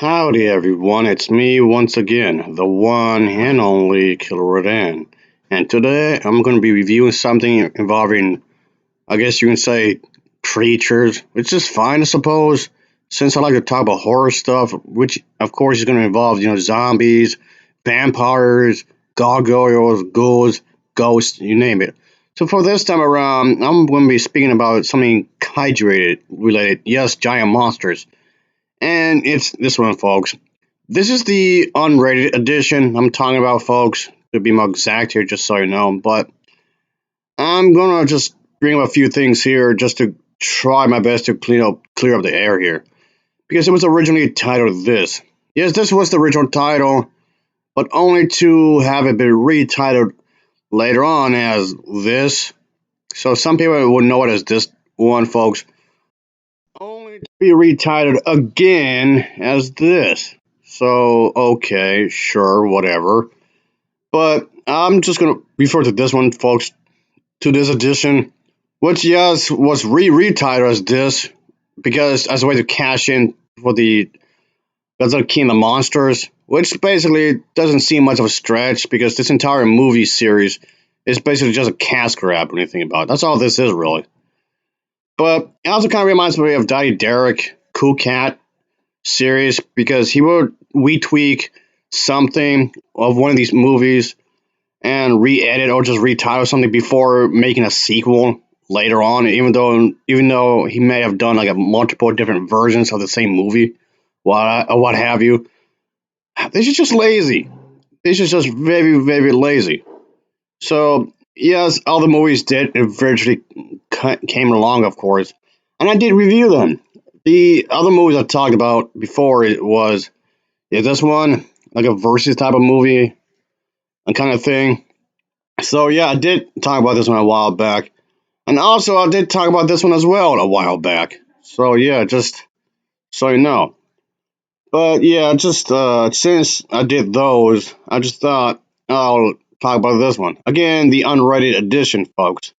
Howdy everyone, it's me once again, the one and only Killer Rodan. And today I'm going to be reviewing something involving, I guess you can say, creatures, which is fine I suppose, since I like to talk about horror stuff, which of course is going to involve, zombies, vampires, gargoyles, ghouls, ghosts, you name it. So for this time around, I'm going to be speaking about something kaiju related, yes, giant monsters. And it's this one, folks. This is the unrated edition I'm talking about, folks, to be more exact here, just so you know. But I'm gonna just bring up a few things here just to try my best to clear up the air here. Because it was originally titled this. Yes, this was the original title, but only to have it be retitled later on as this. So some people would know it as this one, folks. Only to be retitled again as this. So, okay, sure, whatever. But I'm just going to refer to this one, folks, to this edition, which, yes, was retitled as this because as a way to cash in for the Godzilla King of the Monsters, which basically doesn't seem much of a stretch because this entire movie series is basically just a cash grab when you think about it. That's all this is, really. But it also kind of reminds me of Daddy Derek, Cool Cat series because he would retweak something of one of these movies and re-edit or just retitle something before making a sequel later on, even though he may have done like a multiple different versions of the same movie, what have you. This is just lazy. This is just very, very lazy. So yes, all the movies did eventually came along, of course, and I did review them. The other movies I talked about before it was this one like a versus type of movie, a kind of thing. So yeah, I did talk about this one a while back, and also I did talk about this one as well a while back. So yeah, just so you know. But yeah, just since I did those, I just thought I'll talk about this one again, the unrated edition, folks.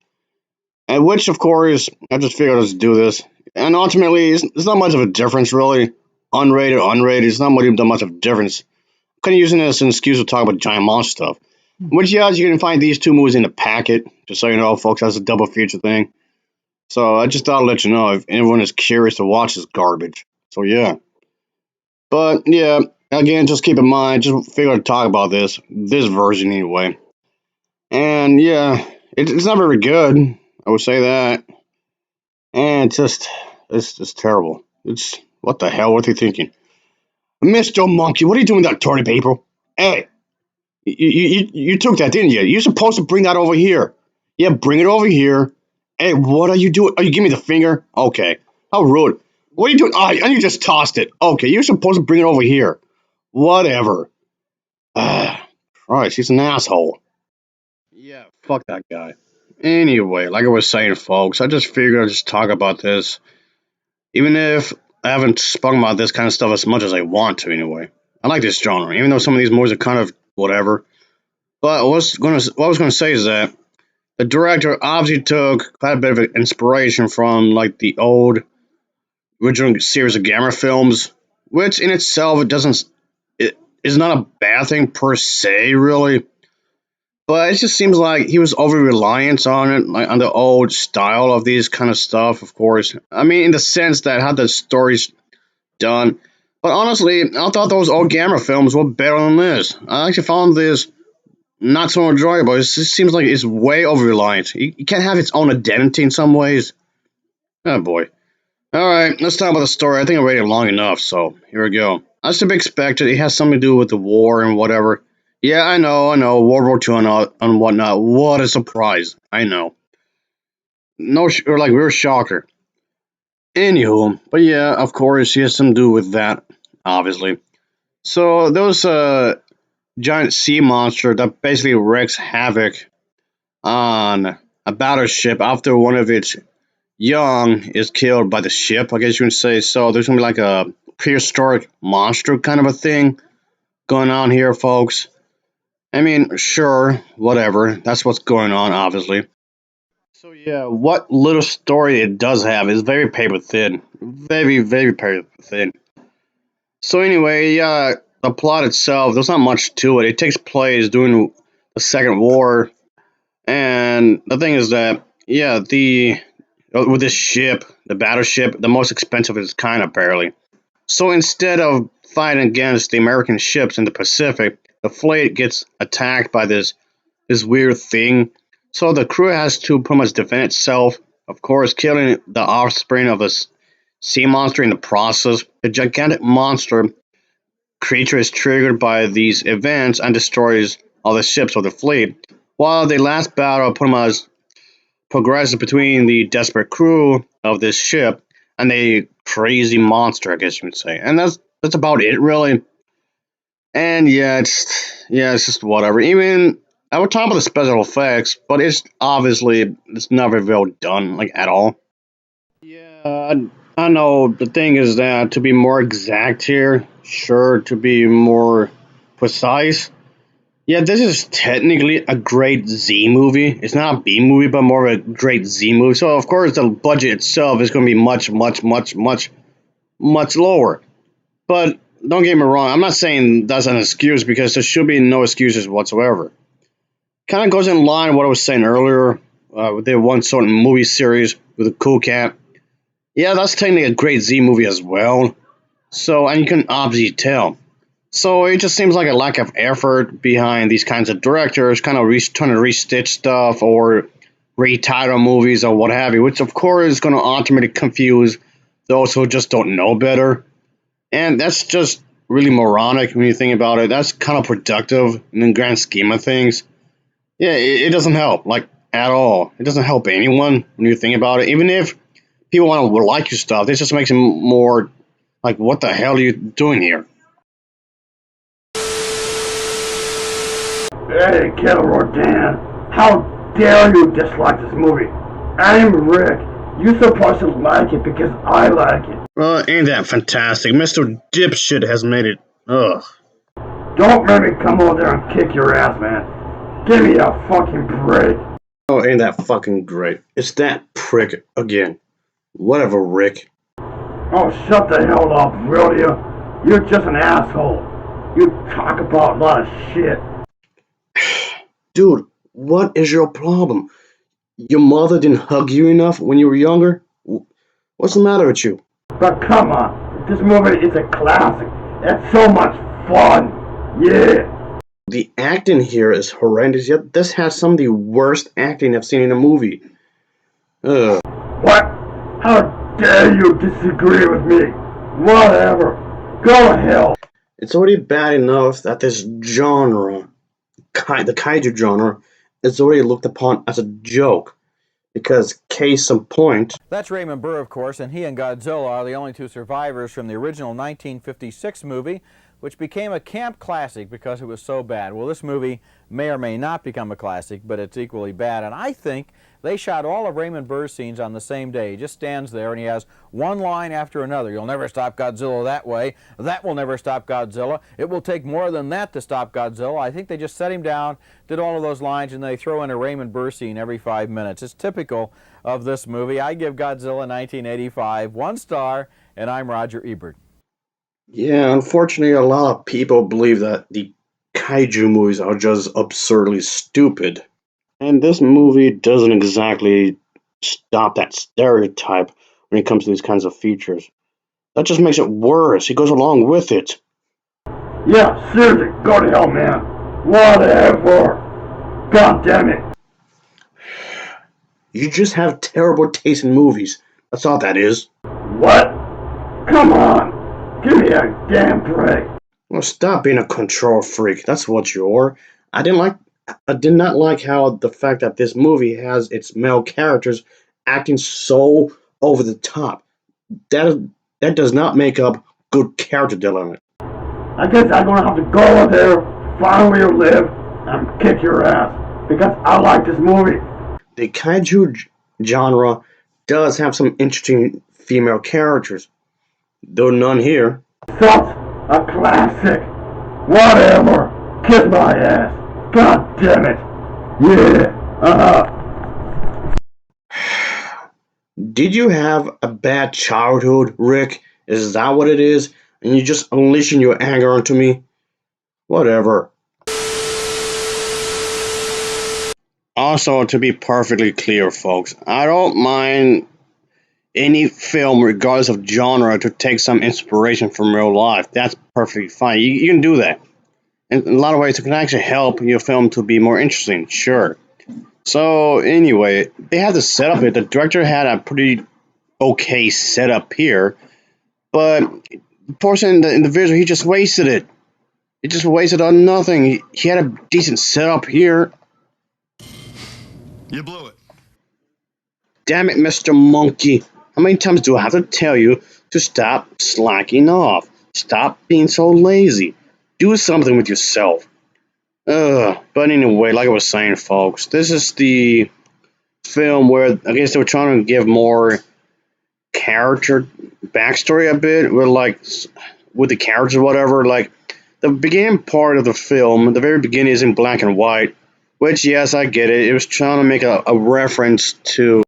And which, of course, I just figured I'd do this. And ultimately, it's not much of a difference, really. Unrated, it's not much of a difference. Kind of using it as an excuse to talk about giant monster stuff. Which, yeah, you can find these two movies in the packet, just so you know, folks. That's a double feature thing. So I just thought I'd let you know if anyone is curious to watch this garbage. So yeah. But yeah, again, just keep in mind, just figured I'd talk about this version anyway. And yeah, it's not very good. I would say that. And it's just terrible. It's what the hell? What are you thinking, Mr. Monkey? What are you doing with that toilet paper? Hey, you took that, didn't you? You're supposed to bring that over here. Yeah, bring it over here. Hey, what are you doing? Oh, you give me the finger? Okay. How rude. What are you doing? Oh, and you just tossed it. Okay, you're supposed to bring it over here. Whatever. Ah, Christ, he's an asshole. Yeah, fuck that guy. Anyway, like I was saying, folks, I just figured I'd just talk about this. Even if I haven't spoken about this kind of stuff as much as I want to, anyway. I like this genre, even though some of these movies are kind of whatever. But what I was gonna say is that the director obviously took quite a bit of inspiration from like the old original series of Gamma films, which in itself it is not a bad thing per se, really. But it just seems like he was over reliant on it, like on the old style of these kind of stuff. Of course, I mean, in the sense that how the stories done. But honestly, I thought those old Gamma films were better than this. I actually found this not so enjoyable. It just seems like it's way over reliant. It can't have its own identity in some ways. Oh boy. Alright, let's talk about the story. I think I read it long enough, so here we go. As to be expected, it has something to do with the war and whatever. Yeah, I know, World War II and whatnot. What a surprise. I know. No, or like, real shocker. Anywho, but yeah, of course, it has something to do with that, obviously. So, those giant sea monster that basically wreaks havoc on a battleship after one of its young is killed by the ship, I guess you can say. So there's gonna be like a prehistoric monster kind of a thing going on here, folks. I mean, sure, whatever. That's what's going on, obviously. So yeah, what little story it does have is very paper thin, very, very paper thin. So anyway, yeah, the plot itself, there's not much to it. It takes place during the Second War, and the thing is that, yeah, the with this ship, the battleship, the most expensive of its kind, apparently. So instead of fighting against the American ships in the Pacific, the fleet gets attacked by this weird thing. So the crew has to pretty much defend itself, of course, killing the offspring of a sea monster in the process. The gigantic monster creature is triggered by these events and destroys all the ships of the fleet. While the last battle pretty much progresses between the desperate crew of this ship and a crazy monster, I guess you would say. And that's about it, really. And yeah, it's just whatever. Even I would talk about the special effects, but it's never well done, like, at all. Yeah, I know. The thing is that to be more exact here, sure, to be more precise. Yeah, this is technically a great Z movie. It's not a B movie, but more of a great Z movie. So of course the budget itself is going to be much, much, much, much, much lower. But don't get me wrong, I'm not saying that's an excuse because there should be no excuses whatsoever. Kind of goes in line with what I was saying earlier with the one sort of movie series with a cool cat. Yeah, that's technically a great Z movie as well. So, and you can obviously tell. So it just seems like a lack of effort behind these kinds of directors, kind of trying to restitch stuff or retitle movies or what have you, which of course is going to ultimately confuse those who just don't know better. And that's just really moronic when you think about it. That's kind of productive in the grand scheme of things. Yeah, it doesn't help, like, at all. It doesn't help anyone when you think about it. Even if people want to like your stuff, this just makes it more like, what the hell are you doing here? Hey, Kettle Rodan, how dare you dislike this movie? I'm Rick. You're supposed to like it because I like it. Ain't that fantastic? Mr. Dipshit has made it. Ugh. Don't make me come over there and kick your ass, man. Give me a fucking break. Oh, ain't that fucking great? It's that prick again. Whatever, Rick. Oh, shut the hell up, will you? You're just an asshole. You talk about a lot of shit. Dude, what is your problem? Your mother didn't hug you enough when you were younger? What's the matter with you? But come on, this movie is a classic. It's so much fun. Yeah. The acting here is horrendous, yet this has some of the worst acting I've seen in a movie. Ugh. What? How dare you disagree with me? Whatever. Go to hell. It's already bad enough that this genre, the kaiju genre, is already looked upon as a joke. Because, case in point... That's Raymond Burr, of course, and he and Godzilla are the only two survivors from the original 1956 movie, which became a camp classic because it was so bad. Well, this movie may or may not become a classic, but it's equally bad. And I think they shot all of Raymond Burr's scenes on the same day. He just stands there and he has one line after another. You'll never stop Godzilla that way. That will never stop Godzilla. It will take more than that to stop Godzilla. I think they just set him down, did all of those lines, and they throw in a Raymond Burr scene every 5 minutes. It's typical of this movie. I give Godzilla 1985 1 star, and I'm Roger Ebert. Yeah, unfortunately, a lot of people believe that the kaiju movies are just absurdly stupid. And this movie doesn't exactly stop that stereotype when it comes to these kinds of features. That just makes it worse. It goes along with it. Yeah, seriously, go to hell, man. Whatever. God damn it. You just have terrible taste in movies. That's all that is. What? Come on. Give me a damn break. Well, stop being a control freak. That's what you are. I did not like how the fact that this movie has its male characters acting so over the top. That that does not make up good character development. I guess I'm gonna have to go over there, find where you live, and kick your ass. Because I like this movie. The kaiju genre does have some interesting female characters, though none here. Such a classic. Whatever. Kiss my ass. God damn it. Yeah. Did you have a bad childhood, Rick? Is that what it is? and you're just unleashing your anger onto me? Whatever. Also, to be perfectly clear, folks, I don't mind any film, regardless of genre, to take some inspiration from real life. That's perfectly fine. You can do that. In a lot of ways, it can actually help your film to be more interesting, sure. So, anyway, they had the setup here. The director had a pretty okay setup here, but the person in the visual, he just wasted it. He just wasted on nothing. He had a decent setup here. You blew it. Damn it, Mr. Monkey. How many times do I have to tell you to stop slacking off? Stop being so lazy. Do something with yourself. But anyway, like I was saying, folks, this is the film where I guess they were trying to give more character backstory a bit, with the characters or whatever. Like the beginning part of the film, the very beginning is in black and white, which yes, I get it. It was trying to make a reference to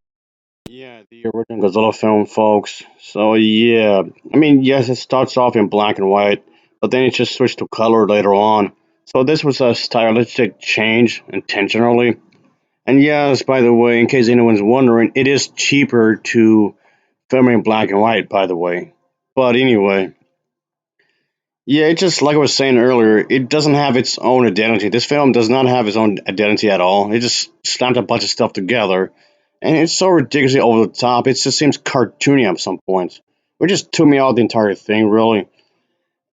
the original Godzilla film, folks. So yeah, I mean yes, it starts off in black and white, but then it just switched to color later on. So this was a stylistic change intentionally. And yes, by the way, in case anyone's wondering, it is cheaper to film in black and white, by the way. But anyway, yeah, it just like I was saying earlier, it doesn't have its own identity. This film does not have its own identity at all. It just slapped a bunch of stuff together, and it's so ridiculously over the top. It just seems cartoony at some points, which just took me out the entire thing, really.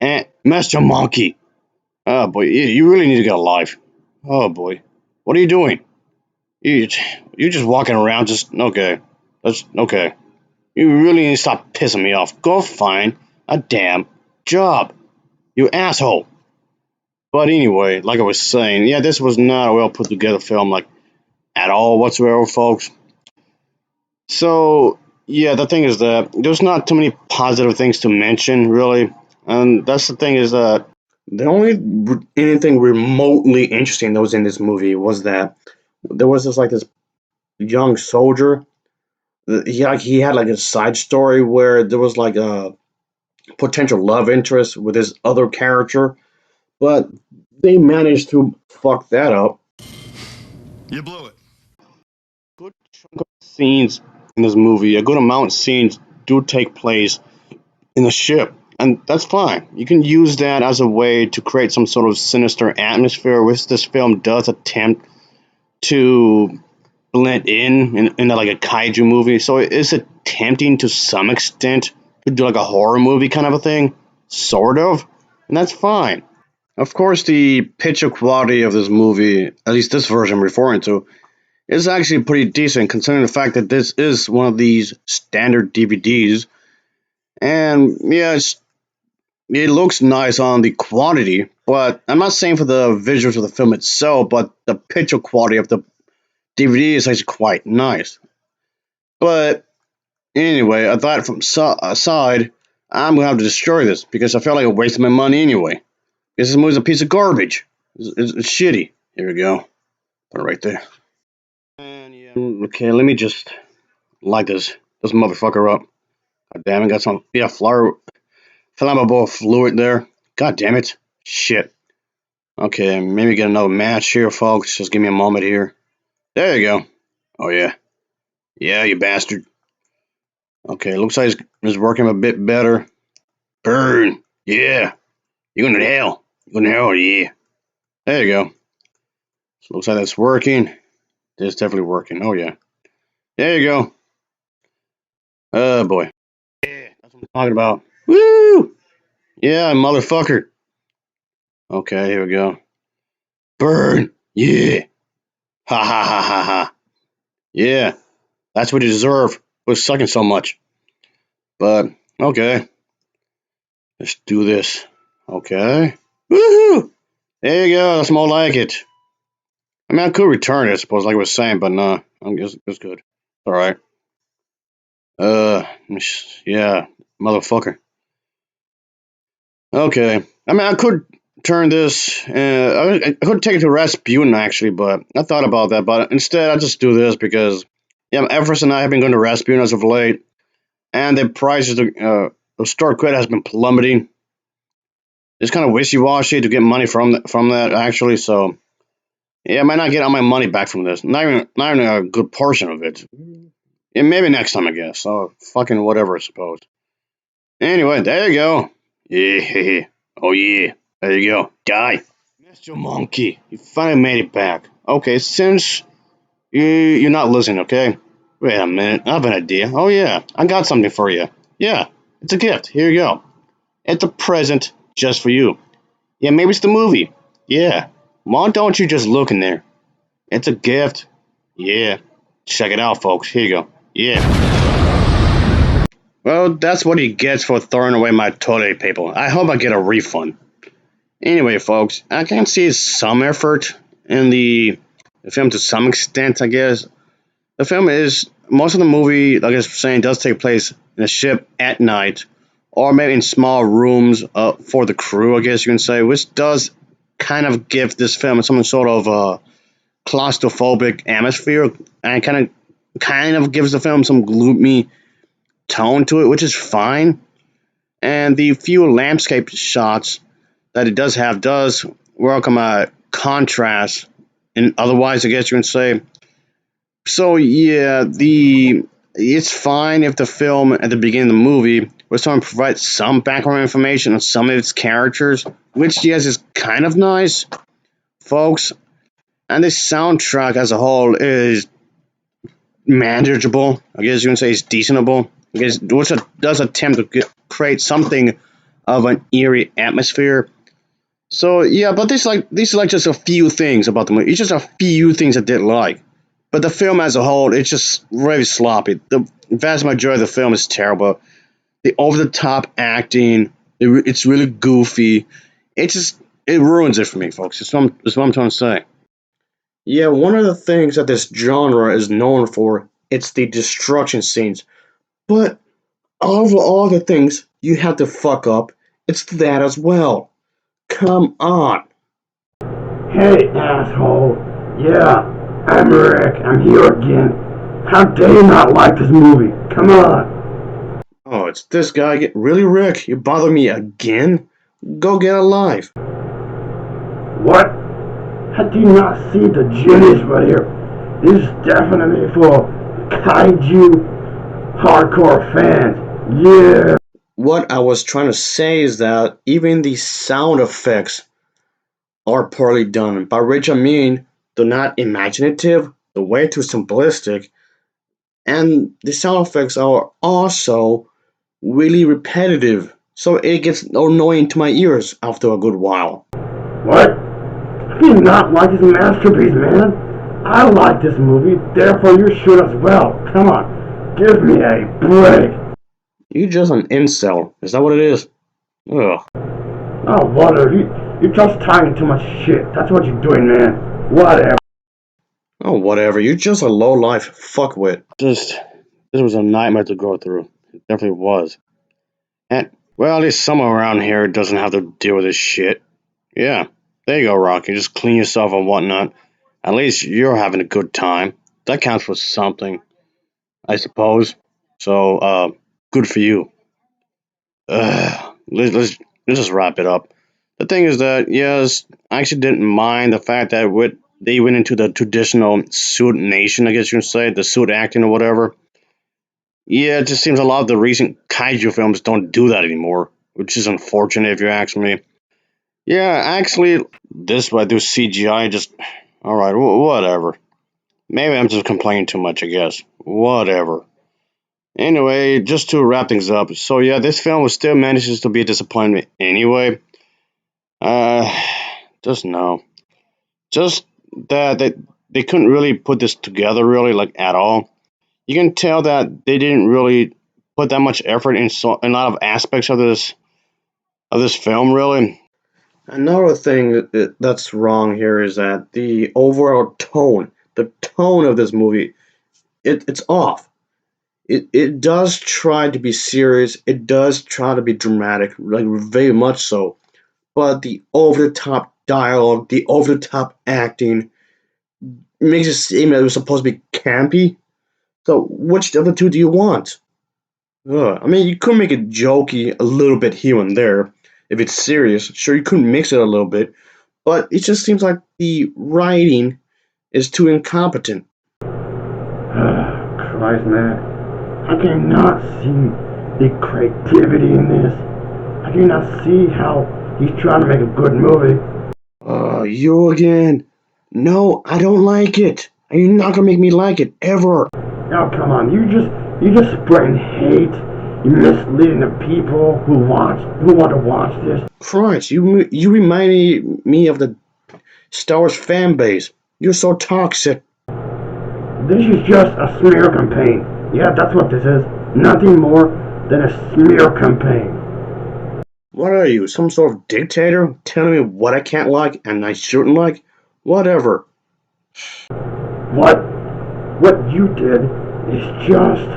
And Master Monkey, oh boy, you really need to get a life. Oh boy, what are you doing? You you're just walking around, just okay. That's okay. You really need to stop pissing me off. Go find a damn job, you asshole. But anyway, like I was saying, yeah, this was not a well put together film, like at all whatsoever, folks. So yeah, the thing is that there's not too many positive things to mention, really, and that's the thing is that the only anything remotely interesting that was in this movie was that there was this young soldier. He had like a side story where there was like a potential love interest with his other character, but they managed to fuck that up. You blew it. Good chunk of scenes in this movie, a good amount of scenes do take place in the ship, and that's fine. You can use that as a way to create some sort of sinister atmosphere, which this film does attempt to blend in like a kaiju movie. So it is attempting to some extent to do like a horror movie kind of a thing, sort of, and that's fine. Of course, the picture quality of this movie, at least this version I'm referring to, is actually pretty decent considering the fact that this is one of these standard DVDs. And yeah, it looks nice on the quantity, but I'm not saying for the visuals of the film itself, but the picture quality of the DVD is actually quite nice. But anyway, I thought from aside, I'm gonna have to destroy this because I felt like I wasted my money anyway. Because this movie's a piece of garbage. It's shitty. Here we go. Put it right there. And yeah, okay, let me just light this motherfucker up. God damn it, got some flammable fluid there. God damn it. Shit. Okay, maybe get another match here, folks. Just give me a moment here. There you go. Oh yeah. Yeah, you bastard. Okay, looks like it's working a bit better. Burn. Yeah. You're going to hell. You're going to hell, yeah. There you go. So looks like that's working. It's definitely working. Oh yeah. There you go. Oh boy. Yeah, that's what I'm talking about. Woo! Yeah, motherfucker. Okay, here we go. Burn! Yeah! Ha ha ha ha ha. Yeah, that's what you deserve for sucking so much. But, okay. Let's do this. Okay. Woohoo! There you go, that's more like it. I mean, I could return it, I suppose, like I was saying, but nah, it's good. Alright. Yeah, motherfucker. Okay. I mean, I could turn this. I could take it to Rasputin actually, but I thought about that. But instead, I just do this because yeah, Everest and I have been going to Rasputin as of late, and the prices of store credit has been plummeting. It's kind of wishy-washy to get money from that actually. So yeah, I might not get all my money back from this. Not even a good portion of it. Yeah, maybe next time I guess. So fucking whatever I suppose. Anyway, there you go. Yeah. Oh yeah. There you go. Die. Mr. Monkey, you finally made it back. Okay, since you're not listening, okay? Wait a minute, I have an idea. Oh yeah, I got something for you. Yeah, it's a gift. Here you go. It's a present just for you. Yeah, maybe it's the movie. Yeah. Why don't you just look in there? It's a gift. Yeah. Check it out, folks. Here you go. Yeah. Well, that's what he gets for throwing away my toilet paper. I hope I get a refund. Anyway, folks, I can see some effort in the film to some extent, I guess. The film is, most of the movie, like I was saying, does take place in a ship at night, or maybe in small rooms for the crew, I guess you can say, which does kind of give this film some sort of claustrophobic atmosphere, and kind of gives the film some gloomy tone to it, which is fine. And the few landscape shots that it does have does welcome a contrast, and otherwise, I guess you can say. So yeah, the it's fine if the film at the beginning of the movie was trying to provide some background information on some of its characters, which yes is kind of nice, folks. And the soundtrack as a whole is manageable. I guess you can say it's decentable. I guess which does attempt to create something of an eerie atmosphere. So yeah, but these are like just a few things about the movie. It's just a few things I did like. But the film as a whole, it's just very sloppy. The vast majority of the film is terrible. The over the top acting, it's really goofy. It ruins it for me, folks. That's what I'm trying to say. Yeah, one of the things that this genre is known for, it's the destruction scenes. But of all the things you have to fuck up, it's that as well. Come on. Hey, asshole. Yeah, I'm Rick. I'm here again. How dare you not like this movie? Come on. Oh, it's this guy. Really, Rick? You bother me again? Go get a life. What? How do you not see the genius right here? This is definitely for kaiju hardcore fans. Yeah. What I was trying to say is that even the sound effects are poorly done, by which I mean they're not imaginative, they're way too simplistic, and the sound effects are also really repetitive, so it gets annoying to my ears after a good while. What? How do you not like this masterpiece, man? I like this movie, therefore you should as well. Come on, give me a break. You just an incel, is that what it is? Ugh. Oh, whatever. You're just talking too much shit. That's what you're doing, man. Whatever. Oh, whatever, you're just a low-life fuckwit. This was a nightmare to go through. It definitely was. And, well, at least someone around here doesn't have to deal with this shit. Yeah, there you go, Rocky. Just clean yourself and whatnot. At least you're having a good time. That counts for something, I suppose. So, good for you. Let's just wrap it up. The thing is that, yes, I actually didn't mind the fact that they went into the traditional suit nation, I guess you can say, the suit acting or whatever. Yeah, it just seems a lot of the recent kaiju films don't do that anymore, which is unfortunate if you ask me. Yeah, actually, this way through CGI, just alright, whatever. Maybe I'm just complaining too much, I guess. Whatever. Anyway, just to wrap things up, so yeah, this film still manages to be a disappointment anyway. Uh, just no. Just that they couldn't really put this together, really, like, at all. You can tell that they didn't really put that much effort in in a lot of aspects of this film, really. Another thing that's wrong here is that the overall tone, the tone of this movie, it's off. It does try to be serious. It does try to be dramatic, like very much so. But the over the top dialogue, the over the top acting, makes it seem that it was supposed to be campy. So which of the two do you want? I mean, you could make it jokey a little bit here and there. if it's serious. Sure, you could mix it a little bit, but it just seems like the writing is too incompetent. Christ, man. I cannot see the creativity in this. I cannot see how he's trying to make a good movie. You again. No, I don't like it. And you're not gonna make me like it, ever. Now, come on, you just spreading hate. You're misleading the people who want to watch this. Christ, you remind me of the Star Wars fan base. You're so toxic. This is just a smear campaign. Yeah, that's what this is. Nothing more than a smear campaign. What are you, some sort of dictator? Telling me what I can't like and I shouldn't like? Whatever. What you did is just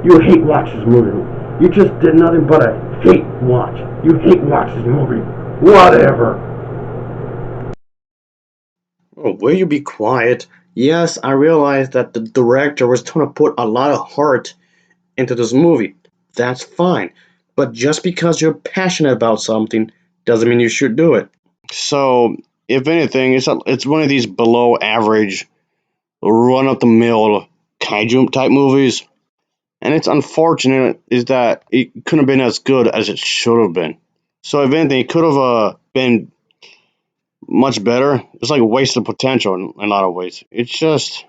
you hate watch this movie. You just did nothing but a hate watch. You hate watch this movie. Whatever. Oh, will you be quiet? Yes, I realize that the director was trying to put a lot of heart into this movie. That's fine. But just because you're passionate about something doesn't mean you should do it. So, if anything, it's one of these below average, run of the mill kaiju type movies. And it's unfortunate is that it couldn't have been as good as it should have been. So, if anything, it could have been much better. It's like wasted potential in a lot of ways. It's just,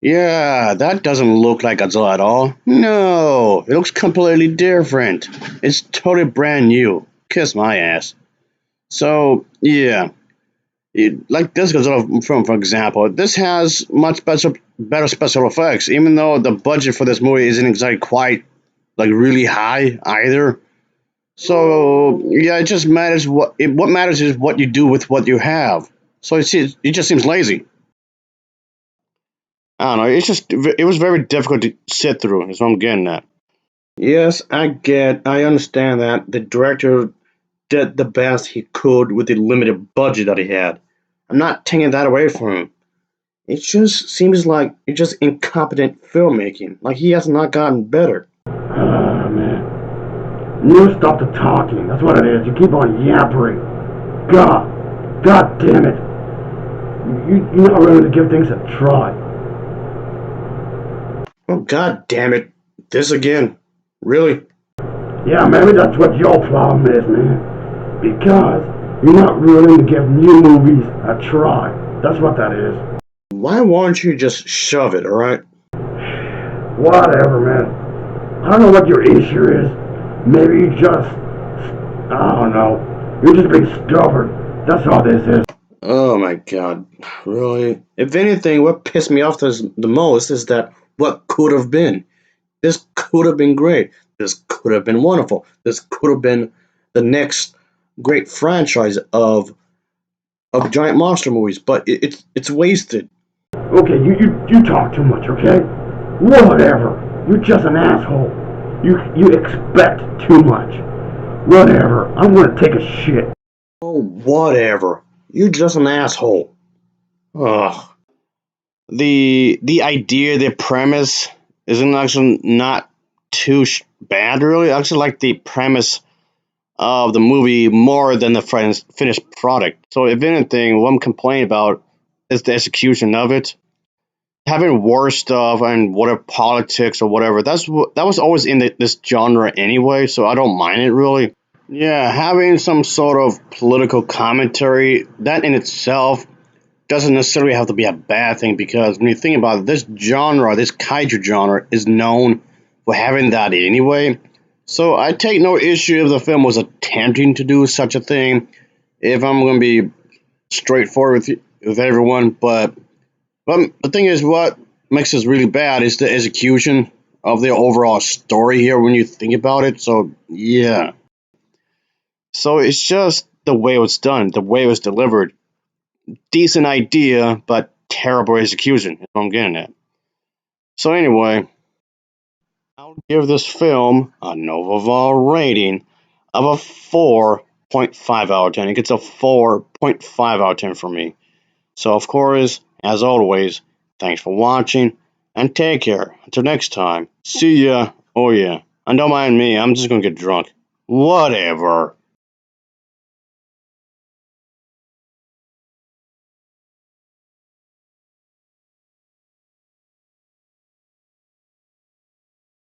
yeah, that doesn't look like Godzilla at all. No, it looks completely different. It's totally brand new. Kiss my ass. So, yeah, like this Godzilla film, for example, this has much better special effects, even though the budget for this movie isn't exactly quite like really high either. So yeah, it just matters what matters is what you do with what you have. So it just seems lazy. I don't know. It was very difficult to sit through. Is what I'm getting at. Yes, I understand that the director did the best he could with the limited budget that he had. I'm not taking that away from him. It just seems like it's just incompetent filmmaking. Like he has not gotten better. Ah, man. You stop the talking. That's what it is. You keep on yappering. God damn it. You're not willing to give things a try. Oh god damn it. This again. Really? Yeah, maybe that's what your problem is, man. Because you're not willing to give new movies a try. That's what that is. Why won't you just shove it, alright? Whatever, man. I don't know what your issue is. Maybe you just, I don't know. You're just being stubborn. That's all this is. Oh my god. Really? If anything, what pissed me off the most is that what could have been. This could have been great. This could have been wonderful. This could have been the next great franchise of giant monster movies, but it's wasted. Okay, you talk too much, okay? Whatever. You're just an asshole. You expect too much. Whatever. I'm gonna take a shit. Oh, whatever. You're just an asshole. Ugh. The idea, the premise isn't actually not too bad, really. I actually like the premise of the movie more than the finished product. So, if anything, what I'm complaining about is the execution of it. Having war stuff and whatever politics or whatever, that was always in this genre anyway. So I don't mind it really. Yeah, having some sort of political commentary that in itself doesn't necessarily have to be a bad thing because when you think about it, this genre, this kaiju genre, is known for having that anyway. So I take no issue if the film was attempting to do such a thing. If I'm going to be straightforward with everyone, but the thing is, what makes this really bad is the execution of the overall story here when you think about it. So yeah, so it's just the way it was done, the way it was delivered. Decent idea, but terrible execution. Is what I'm getting at. So anyway, I'll give this film a Novaval rating of a 4.5 out of 10. It gets a 4.5 out of 10 for me. So of course, as always, thanks for watching and take care. Until next time, see ya. Oh yeah, and don't mind me, I'm just gonna get drunk. Whatever.